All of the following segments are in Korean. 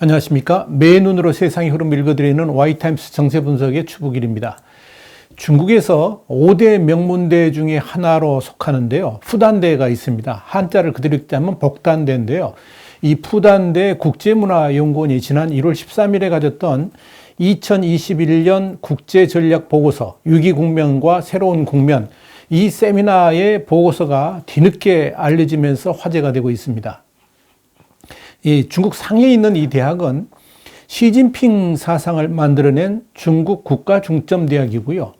안녕하십니까. 매의 눈으로 세상의 흐름 읽어드리는 Y타임스 정세 분석의 추부길입니다. 중국에서 5대 명문대 중에 하나로 속하는데요. 푸단대가 있습니다. 한자를 그대로 읽자면 복단대인데요. 이 푸단대 국제문화연구원이 지난 1월 13일에 가졌던 2021년 국제전략보고서 위기 국면과 새로운 국면, 이 세미나의 보고서가 뒤늦게 알려지면서 화제가 되고 있습니다. 이 중국 상해에 있는 이 대학은 시진핑 사상을 만들어낸 중국 국가중점대학이고요.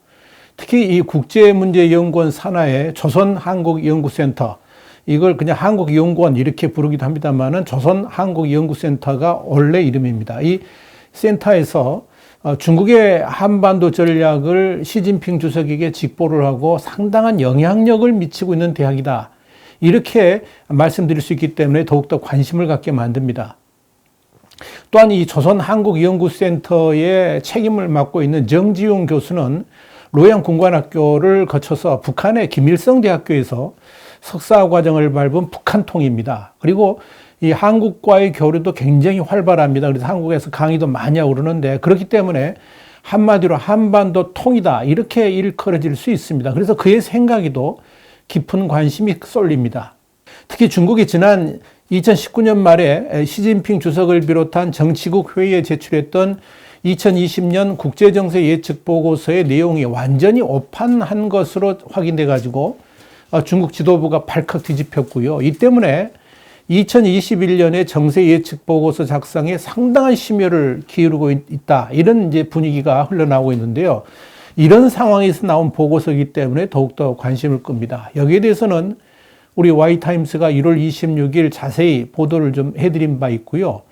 특히 이 국제문제연구원 산하의 조선한국연구센터, 이걸 그냥 한국연구원 이렇게 부르기도 합니다만은 조선한국연구센터가 원래 이름입니다. 이 센터에서 중국의 한반도 전략을 시진핑 주석에게 직보를 하고 상당한 영향력을 미치고 있는 대학이다. 이렇게 말씀드릴 수 있기 때문에 더욱더 관심을 갖게 만듭니다. 또한 이 조선한국연구센터의 책임을 맡고 있는 정지용 교수는 로양군관학교를 거쳐서 북한의 김일성 대학교에서 석사 과정을 밟은 북한통입니다. 그리고 이 한국과의 교류도 굉장히 활발합니다. 그래서 한국에서 강의도 많이 하고 그러는데, 그렇기 때문에 한마디로 한반도 통이다 이렇게 일컬어질 수 있습니다. 그래서 그의 생각에도 깊은 관심이 쏠립니다. 특히 중국이 지난 2019년 말에 시진핑 주석을 비롯한 정치국 회의에 제출했던 2020년 국제정세 예측 보고서의 내용이 완전히 오판한 것으로 확인돼 가지고 중국 지도부가 발칵 뒤집혔고요. 이 때문에 2021년에 정세 예측 보고서 작성에 상당한 심혈을 기울이고 있다. 이런 이제 분위기가 흘러나오고 있는데요. 이런 상황에서 나온 보고서이기 때문에 더욱더 관심을 끕니다. 여기에 대해서는 우리 Y타임스가 1월 26일 자세히 보도를 좀 해드린 바 있고요.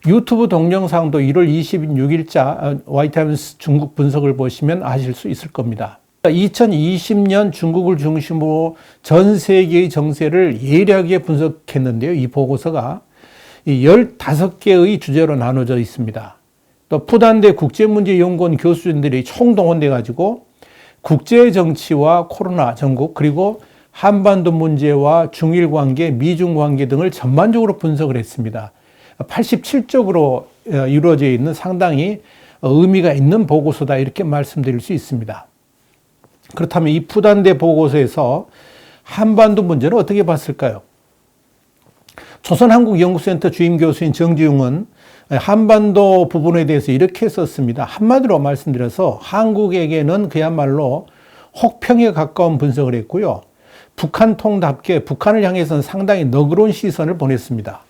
유튜브 동영상도 1월 26일자 Y타임스 중국 분석을 보시면 아실 수 있을 겁니다. 2020년 중국을 중심으로 전 세계의 정세를 예리하게 분석했는데요. 이 보고서가 15개의 주제로 나눠져 있습니다. 또 푸단대 국제문제연구원 교수진들이 총동원돼 가지고 국제정치와 코로나 전국, 그리고 한반도 문제와 중일 관계, 미중 관계 등을 전반적으로 분석을 했습니다. 87쪽으로 이루어져 있는 상당히 의미가 있는 보고서다 이렇게 말씀드릴 수 있습니다. 그렇다면 이 푸단대 보고서에서 한반도 문제는 어떻게 봤을까요? 조선한국연구센터 주임 교수인 정지용은 한반도 부분에 대해서 이렇게 썼습니다. 한마디로 말씀드려서 한국에게는 그야말로 혹평에 가까운 분석을 했고요. 북한통답게 북한을 향해서는 상당히 너그러운 시선을 보냈습니다.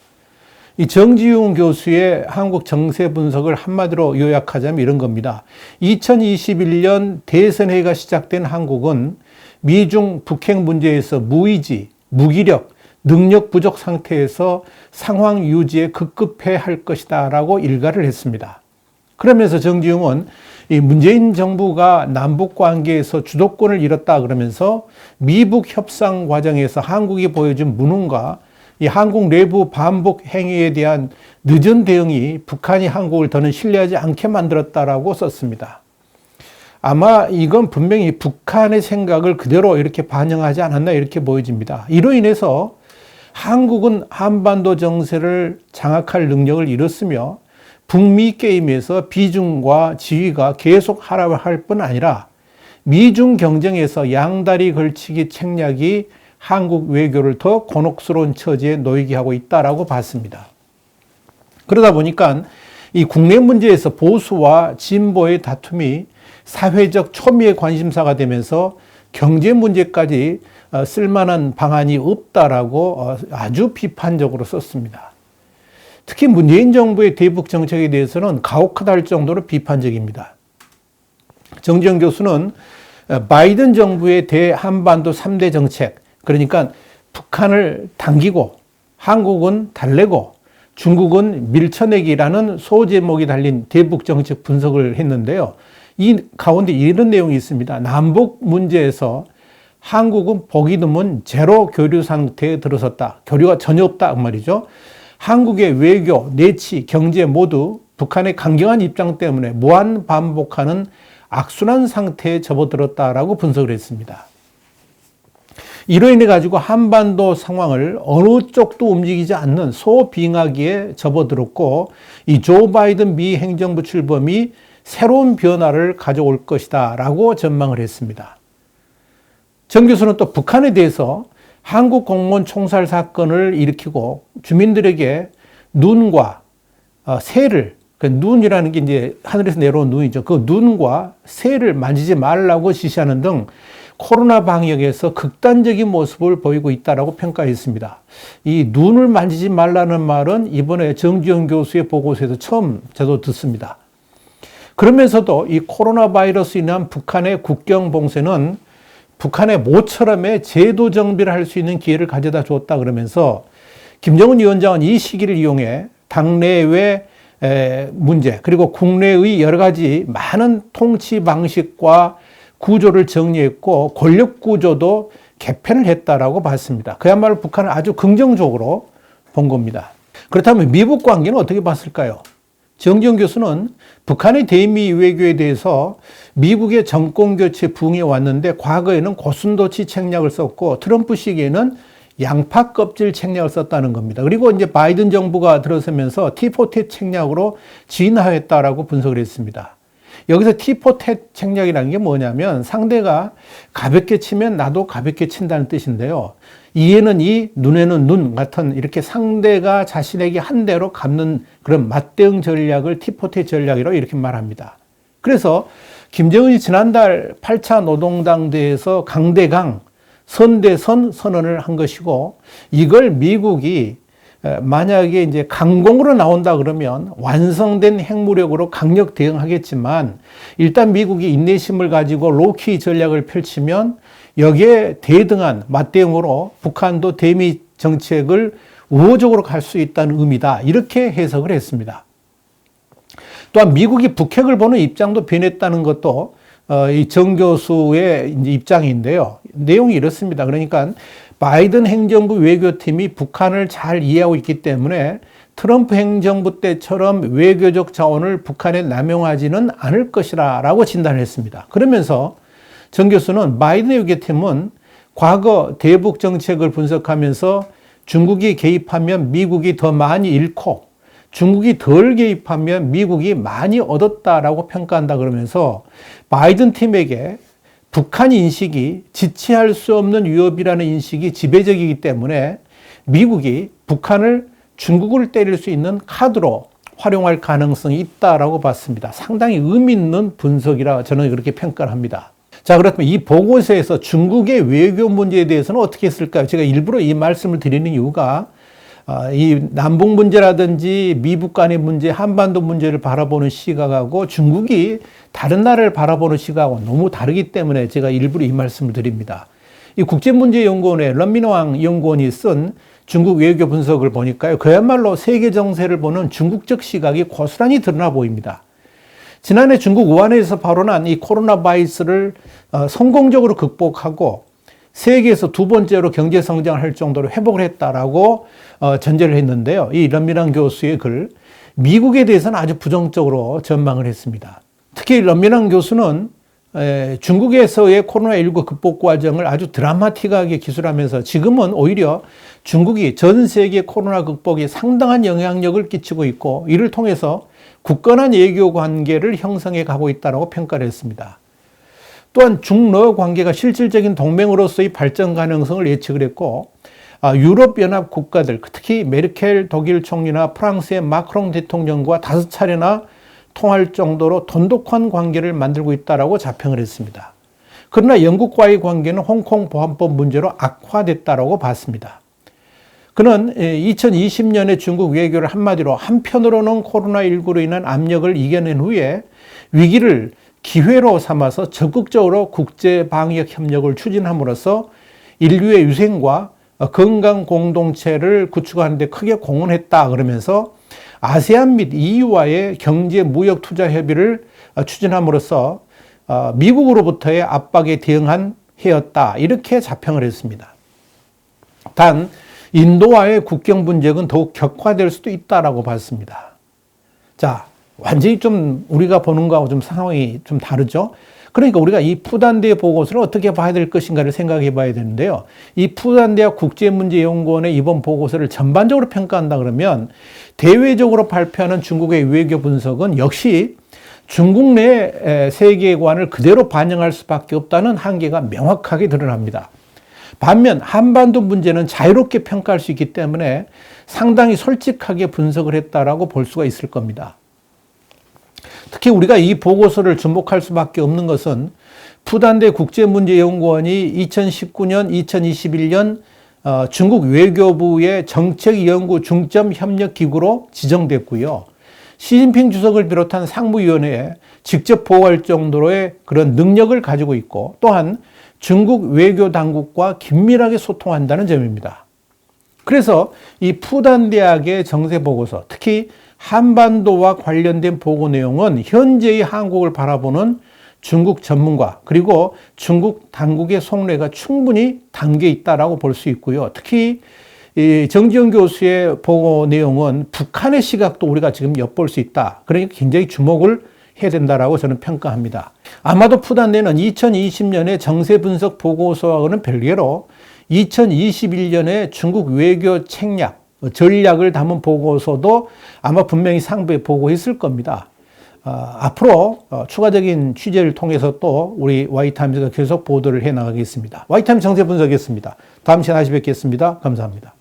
이 정지용 교수의 한국 정세 분석을 한마디로 요약하자면 이런 겁니다. 2021년 대선회의가 시작된 한국은 미중 북핵 문제에서 무의지, 무기력, 능력 부족 상태에서 상황 유지에 급급해야 할 것이다 라고 일가를 했습니다. 그러면서 정지용은 이 문재인 정부가 남북 관계에서 주도권을 잃었다 그러면서 미북 협상 과정에서 한국이 보여준 무능과 이 한국 내부 반복 행위에 대한 늦은 대응이 북한이 한국을 더는 신뢰하지 않게 만들었다라고 썼습니다. 아마 이건 분명히 북한의 생각을 그대로 이렇게 반영하지 않았나 이렇게 보여집니다. 이로 인해서 한국은 한반도 정세를 장악할 능력을 잃었으며 북미 게임에서 비중과 지위가 계속 하락할 뿐 아니라 미중 경쟁에서 양다리 걸치기 책략이 한국 외교를 더 곤혹스러운 처지에 놓이게 하고 있다라고 봤습니다. 그러다 보니까 이 국내 문제에서 보수와 진보의 다툼이 사회적 초미의 관심사가 되면서 경제 문제까지 쓸만한 방안이 없다라고 아주 비판적으로 썼습니다. 특히 문재인 정부의 대북 정책에 대해서는 가혹하다 할 정도로 비판적입니다. 정지영 교수는 바이든 정부의 대한반도 3대 정책, 그러니까 북한을 당기고 한국은 달래고 중국은 밀쳐내기라는 소제목이 달린 대북 정책 분석을 했는데요. 이 가운데 이런 내용이 있습니다. 남북 문제에서 한국은 보기 드문 제로 교류 상태에 들어섰다. 교류가 전혀 없다 그 말이죠. 한국의 외교, 내치, 경제 모두 북한의 강경한 입장 때문에 무한 반복하는 악순환 상태에 접어들었다라고 분석을 했습니다. 이로 인해 가지고 한반도 상황을 어느 쪽도 움직이지 않는 소빙하기에 접어들었고, 이 조 바이든 미 행정부 출범이 새로운 변화를 가져올 것이다 라고 전망을 했습니다. 정 교수는 또 북한에 대해서 한국 공무원 총살 사건을 일으키고 주민들에게 눈과 새를, 그 눈이라는 게 이제 하늘에서 내려온 눈이죠. 그 눈과 새를 만지지 말라고 지시하는 등 코로나 방역에서 극단적인 모습을 보이고 있다라고 평가했습니다. 이 눈을 만지지 말라는 말은 이번에 정주영 교수의 보고서에서 처음 저도 듣습니다. 그러면서도 이 코로나 바이러스로 인한 북한의 국경 봉쇄는 북한의 모처럼의 제도 정비를 할 수 있는 기회를 가져다 줬다 그러면서 김정은 위원장은 이 시기를 이용해 당내외 문제 그리고 국내의 여러 가지 많은 통치 방식과 구조를 정리했고 권력 구조도 개편을 했다라고 봤습니다. 그야말로 북한을 아주 긍정적으로 본 겁니다. 그렇다면 미북 관계는 어떻게 봤을까요? 정지영 교수는 북한의 대미 외교에 대해서 미국의 정권 교체 부응해 왔는데 과거에는 고순도치 책략을 썼고 트럼프 시기에는 양파 껍질 책략을 썼다는 겁니다. 그리고 이제 바이든 정부가 들어서면서 티포텟 책략으로 진화했다라고 분석을 했습니다. 여기서 티포텟 책략이라는 게 뭐냐면 상대가 가볍게 치면 나도 가볍게 친다는 뜻인데요. 이에는 이, 눈에는 눈 같은 이렇게 상대가 자신에게 한 대로 갚는 그런 맞대응 전략을 티포텟 전략이라고 이렇게 말합니다. 그래서 김정은이 지난달 8차 노동당대에서 강대강, 선대선 선언을 한 것이고 이걸 미국이 만약에 이제 강공으로 나온다 그러면 완성된 핵무력으로 강력 대응하겠지만 일단 미국이 인내심을 가지고 로키 전략을 펼치면 여기에 대등한 맞대응으로 북한도 대미 정책을 우호적으로 갈 수 있다는 의미다. 이렇게 해석을 했습니다. 또한 미국이 북핵을 보는 입장도 변했다는 것도 이 정 교수의 입장인데요. 내용이 이렇습니다. 그러니까 바이든 행정부 외교팀이 북한을 잘 이해하고 있기 때문에 트럼프 행정부 때처럼 외교적 자원을 북한에 남용하지는 않을 것이라고 진단을 했습니다. 그러면서 정 교수는 바이든 외교팀은 과거 대북 정책을 분석하면서 중국이 개입하면 미국이 더 많이 잃고 중국이 덜 개입하면 미국이 많이 얻었다라고 평가한다 그러면서 바이든 팀에게 북한 인식이 지체할 수 없는 위협이라는 인식이 지배적이기 때문에 미국이 북한을 중국을 때릴 수 있는 카드로 활용할 가능성이 있다라고 봤습니다. 상당히 의미 있는 분석이라 저는 그렇게 평가를 합니다. 자, 그렇다면 이 보고서에서 중국의 외교 문제에 대해서는 어떻게 했을까요? 제가 일부러 이 말씀을 드리는 이유가 이 남북 문제라든지 미북 간의 문제, 한반도 문제를 바라보는 시각하고 중국이 다른 나라를 바라보는 시각하고 너무 다르기 때문에 제가 일부러 이 말씀을 드립니다. 이 국제문제연구원의 런민왕 연구원이 쓴 중국 외교 분석을 보니까요. 그야말로 세계 정세를 보는 중국적 시각이 고스란히 드러나 보입니다. 지난해 중국 우한에서 발원한 이 코로나 바이러스를 성공적으로 극복하고 세계에서 두 번째로 경제 성장을 할 정도로 회복을 했다라고 전제를 했는데요. 이 런민왕 교수의 글, 미국에 대해서는 아주 부정적으로 전망을 했습니다. 특히 런민왕 교수는 중국에서의 코로나19 극복 과정을 아주 드라마틱하게 기술하면서 지금은 오히려 중국이 전 세계 코로나 극복에 상당한 영향력을 끼치고 있고 이를 통해서 굳건한 외교 관계를 형성해 가고 있다고 평가를 했습니다. 또한 중러 관계가 실질적인 동맹으로서의 발전 가능성을 예측을 했고 유럽연합 국가들, 특히 메르켈 독일 총리나 프랑스의 마크롱 대통령과 5차례나 통할 정도로 돈독한 관계를 만들고 있다고 자평을 했습니다. 그러나 영국과의 관계는 홍콩 보안법 문제로 악화됐다고 봤습니다. 그는 2020년에 중국 외교를 한마디로 한편으로는 코로나19로 인한 압력을 이겨낸 후에 위기를 기회로 삼아서 적극적으로 국제 방역 협력을 추진함으로써 인류의 유생과 건강 공동체를 구축하는 데 크게 공헌했다 그러면서 아세안 및 EU와의 경제 무역 투자 협의를 추진함으로써 미국으로부터의 압박에 대응한 해였다 이렇게 자평을 했습니다. 단 인도와의 국경 분쟁은 더욱 격화될 수도 있다라고 봤습니다. 자, 완전히 좀 우리가 보는 거하고 좀 상황이 좀 다르죠. 그러니까 우리가 이 푸단대 보고서를 어떻게 봐야 될 것인가를 생각해 봐야 되는데요. 이 푸단대학 국제문제연구원의 이번 보고서를 전반적으로 평가한다 그러면 대외적으로 발표하는 중국의 외교 분석은 역시 중국 내 세계관을 그대로 반영할 수밖에 없다는 한계가 명확하게 드러납니다. 반면 한반도 문제는 자유롭게 평가할 수 있기 때문에 상당히 솔직하게 분석을 했다라고 볼 수가 있을 겁니다. 특히 우리가 이 보고서를 주목할 수밖에 없는 것은 푸단대 국제문제연구원이 2019년, 2021년 중국 외교부의 정책연구 중점 협력기구로 지정됐고요. 시진핑 주석을 비롯한 상무위원회에 직접 보고할 정도로의 그런 능력을 가지고 있고 또한 중국 외교 당국과 긴밀하게 소통한다는 점입니다. 그래서 이 푸단대학의 정세보고서, 특히 한반도와 관련된 보고 내용은 현재의 한국을 바라보는 중국 전문가 그리고 중국 당국의 속내가 충분히 담겨 있다라고 볼 수 있고요. 특히 이 정지용 교수의 보고 내용은 북한의 시각도 우리가 지금 엿볼 수 있다. 그러니까 굉장히 주목을 해야 된다라고 저는 평가합니다. 아마도 푸단대는 2020년에 정세 분석 보고서와는 별개로 2021년에 중국 외교 책략, 전략을 담은 보고서도 아마 분명히 상부에 보고했을 겁니다. 앞으로 추가적인 취재를 통해서 또 우리 Y타임즈가 계속 보도를 해 나가겠습니다. Y타임즈 정세 분석이었습니다. 다음 시간에 다시 뵙겠습니다. 감사합니다.